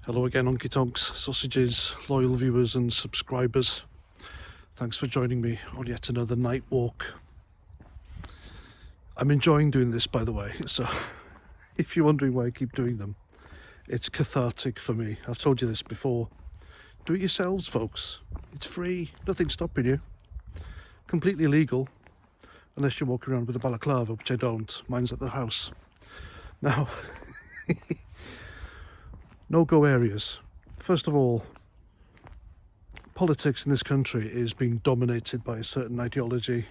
Hello again, Honky Tonks, sausages, loyal viewers and subscribers. Thanks for joining me on yet another night walk. I'm enjoying doing this, by the way, so if you're wondering why I keep doing them, it's cathartic for me. I've told you this before. Do it yourselves, folks. It's free, nothing's stopping you. Completely legal, unless you're walking around with a balaclava, which I don't. Mine's at the house. Now, no-go areas. First of all, politics in this country is being dominated by a certain ideology.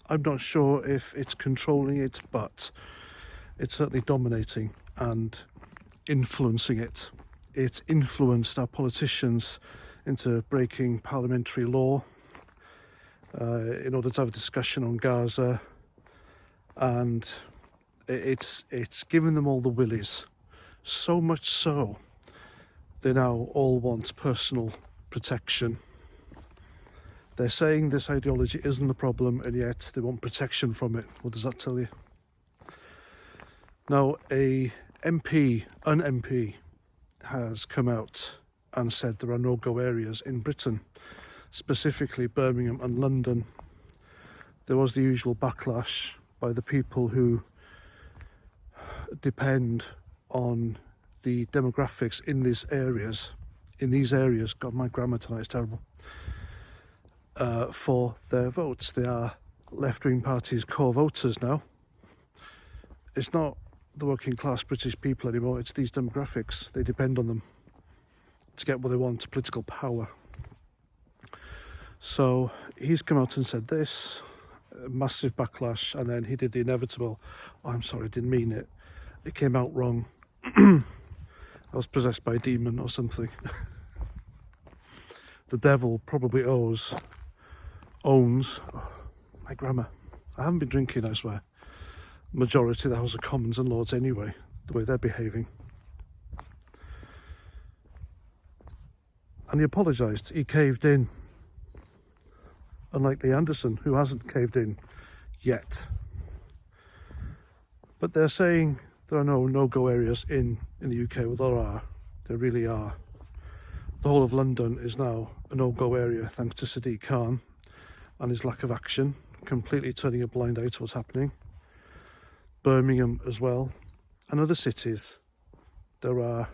I'm not sure if it's controlling it, but it's certainly dominating and influencing it. It's influenced our politicians into breaking parliamentary law in order to have a discussion on Gaza, and it's given them all the willies. So much so, they now all want personal protection. They're saying this ideology isn't the problem, and yet they want protection from it. What does that tell you? Now, an MP, has come out and said there are no-go areas in Britain, specifically Birmingham and London. There was the usual backlash by the people who depend on the demographics in these areas. God, my grammar tonight is terrible. For their votes. They are left-wing parties' core voters now. It's not the working class British people anymore, it's these demographics. They depend on them to get what they want, political power. So he's come out and said this, massive backlash, and then he did the inevitable, oh, I'm sorry, I didn't mean it. It came out wrong. I was possessed by a demon or something. The devil probably owns, my grammar. I haven't been drinking, I swear. Majority of the House of Commons and Lords anyway, the way they're behaving. And he apologised, he caved in. Unlike Lee Anderson, who hasn't caved in yet. But they're saying there are no-go areas in the UK. Well, there are. There really are. The whole of London is now a no-go area thanks to Sadiq Khan and his lack of action, completely turning a blind eye to what's happening. Birmingham as well, and other cities. There are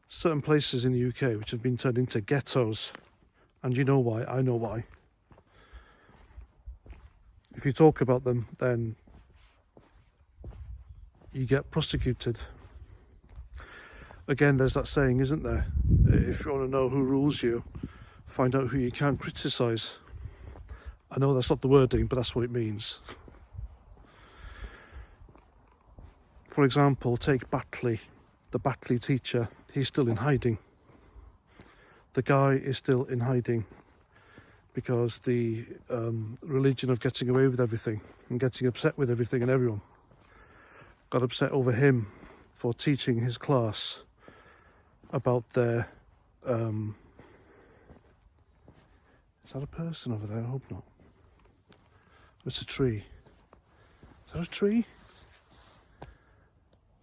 certain places in the UK which have been turned into ghettos, and you know why, I know why. If you talk about them, then you get prosecuted. Again, there's that saying, isn't there? If you want to know who rules you, find out who you can't criticise. I know that's not the wording, but that's what it means. For example, take Batley, the Batley teacher. He's still in hiding. The guy is still in hiding because the religion of getting away with everything and getting upset with everything and everyone got upset over him for teaching his class about their... is that a person over there? I hope not. It's a tree. Is that a tree?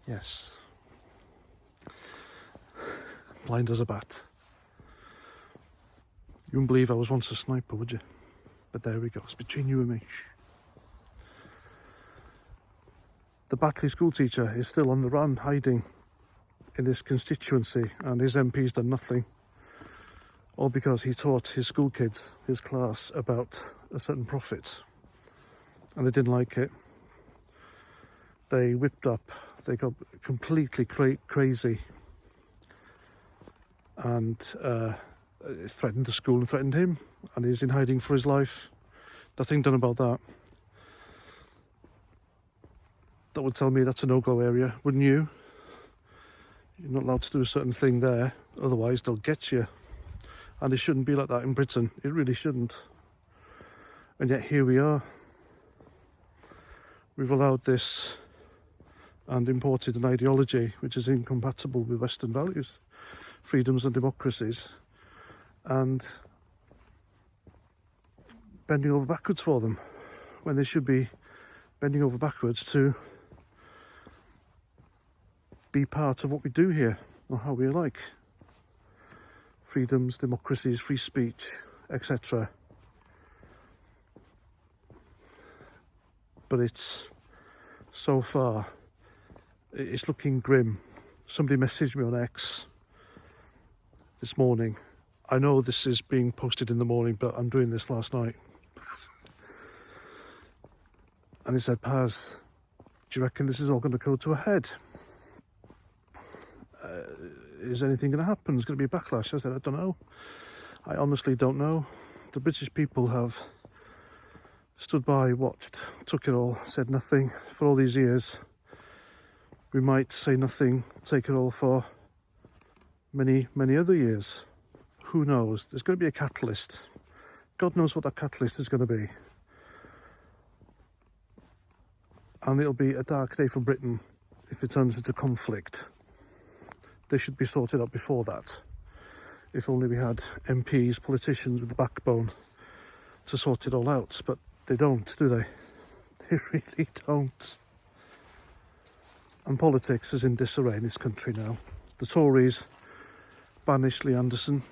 Yes. Blind as a bat. You wouldn't believe I was once a sniper, would you? But there we go. It's between you and me. Shh. The Batley school teacher is still on the run, hiding in this constituency, and his MP's done nothing. All because he taught his school kids, his class, about a certain prophet. And they didn't like it. They whipped up. They got completely crazy. And threatened the school and threatened him. And he's in hiding for his life. Nothing done about that. That would tell me that's a no-go area, wouldn't you? You're not allowed to do a certain thing there, otherwise they'll get you. And it shouldn't be like that in Britain. It really shouldn't. And yet here we are. We've allowed this and imported an ideology which is incompatible with Western values, freedoms and democracies, and bending over backwards for them when they should be bending over backwards to be part of what we do here, or how we like. freedoms, democracies, free speech, etc. But it's so far, it's looking grim. Somebody messaged me on X this morning. I know this is being posted in the morning, but I'm doing this last night. And he said, Paz, do you reckon this is all going to go to a head? Is anything going to happen? Is going to be a backlash? I said, I don't know. I honestly don't know. The British people have stood by, watched, took it all, said nothing for all these years. We might say nothing, take it all for many, many other years. Who knows? There's going to be a catalyst. God knows what that catalyst is going to be. And it'll be a dark day for Britain if it turns into conflict. They should be sorted out before that. If only we had MPs, politicians with the backbone to sort it all out. But they don't, do they? They really don't. And politics is in disarray in this country now. The Tories banished Lee Anderson.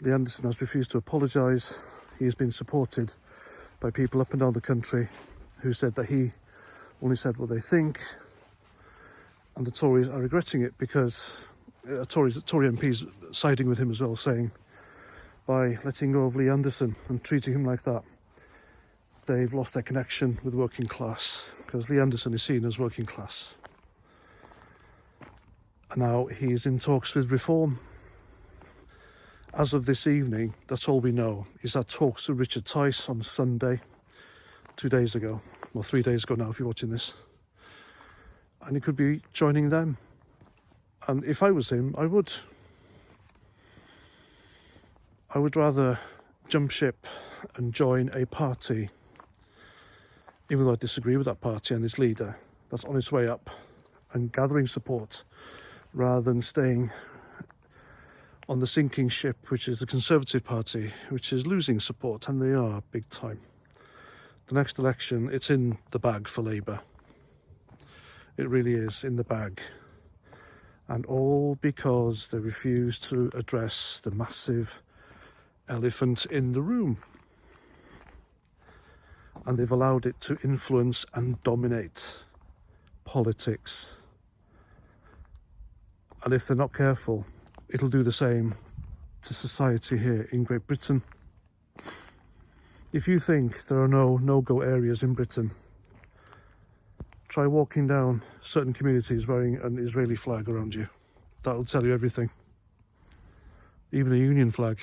Lee Anderson has refused to apologise. He has been supported by people up and down the country who said that he only said what they think. And the Tories are regretting it because Tory MPs siding with him as well, saying by letting go of Lee Anderson and treating him like that, they've lost their connection with working class, because Lee Anderson is seen as working class. And now he's in talks with Reform. As of this evening, that's all we know. He's had talks with Richard Tice on Sunday, 2 days ago, well 3 days ago now if you're watching this. And he could be joining them. And if I was him, I would rather jump ship and join a party, even though I disagree with that party and its leader, that's on its way up and gathering support, rather than staying on the sinking ship, which is the Conservative Party, which is losing support, and they are big time. The next election, it's in the bag for Labour. It really is in the bag. And all because they refuse to address the massive elephant in the room. And they've allowed it to influence and dominate politics. And if they're not careful, it'll do the same to society here in Great Britain. If you think there are no no-go areas in Britain, try walking down certain communities wearing an Israeli flag around you. That'll tell you everything. Even a Union flag.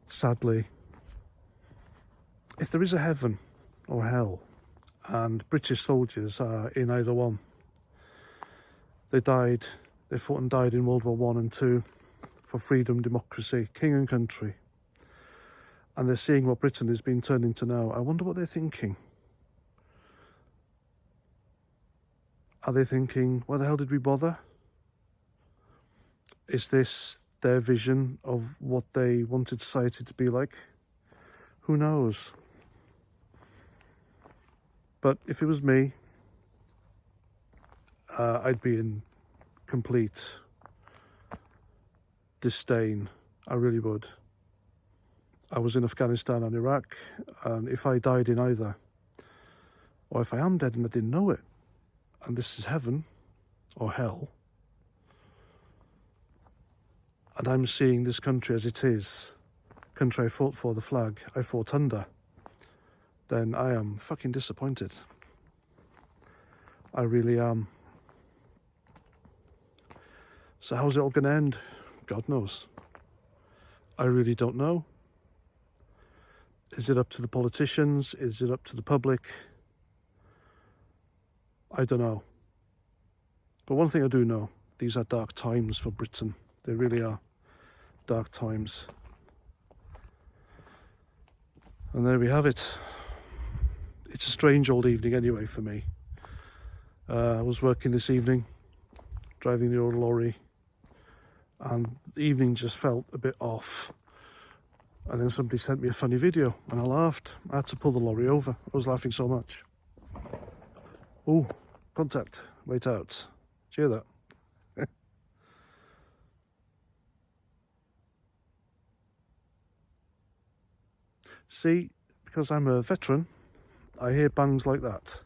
Sadly, if there is a heaven or hell, and British soldiers are in either one, they fought and died in World War I and II for freedom, democracy, king and country. And they're seeing what Britain has been turned into now. I wonder what they're thinking. Are they thinking, why the hell did we bother? Is this their vision of what they wanted society to be like? Who knows? But if it was me, I'd be in complete disdain. I really would. I was in Afghanistan and Iraq, and if I died in either, or if I am dead and I didn't know it, and this is heaven or hell, and I'm seeing this country as it is, country I fought for, the flag I fought under, then I am fucking disappointed. I really am. So how's it all going to end? God knows. I really don't know. Is it up to the politicians? Is it up to the public? I don't know. But one thing I do know, these are dark times for Britain. They really are dark times. And there we have it. It's a strange old evening anyway for me. I was working this evening, driving the old lorry, and the evening just felt a bit off. And then somebody sent me a funny video and I laughed. I had to pull the lorry over. I was laughing so much. Oh, contact. Wait out. Did you hear that? See, because I'm a veteran, I hear bangs like that.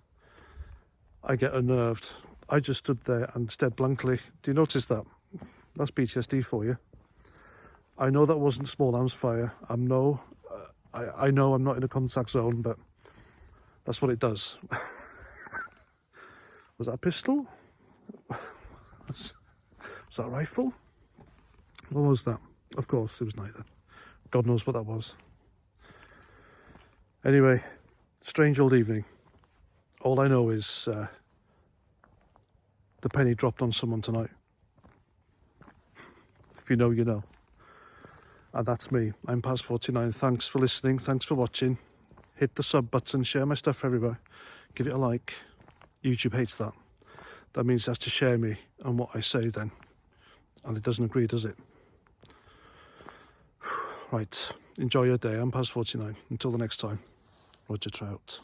I get unnerved. I just stood there and stared blankly. Do you notice that? That's PTSD for you. I know that wasn't small arms fire. I know I'm not in a contact zone, but that's what it does. Was that a pistol? Was that a rifle? What was that? Of course, it was neither. God knows what that was. Anyway, strange old evening. All I know is the penny dropped on someone tonight. If you know, you know. And that's me. I'm Paz 49. Thanks for listening. Thanks for watching. Hit the sub button. Share my stuff everywhere. Give it a like. YouTube hates that. That means it has to share me and what I say then. And it doesn't agree, does it? Right. Enjoy your day. I'm Paz 49. Until the next time. Roger Trout.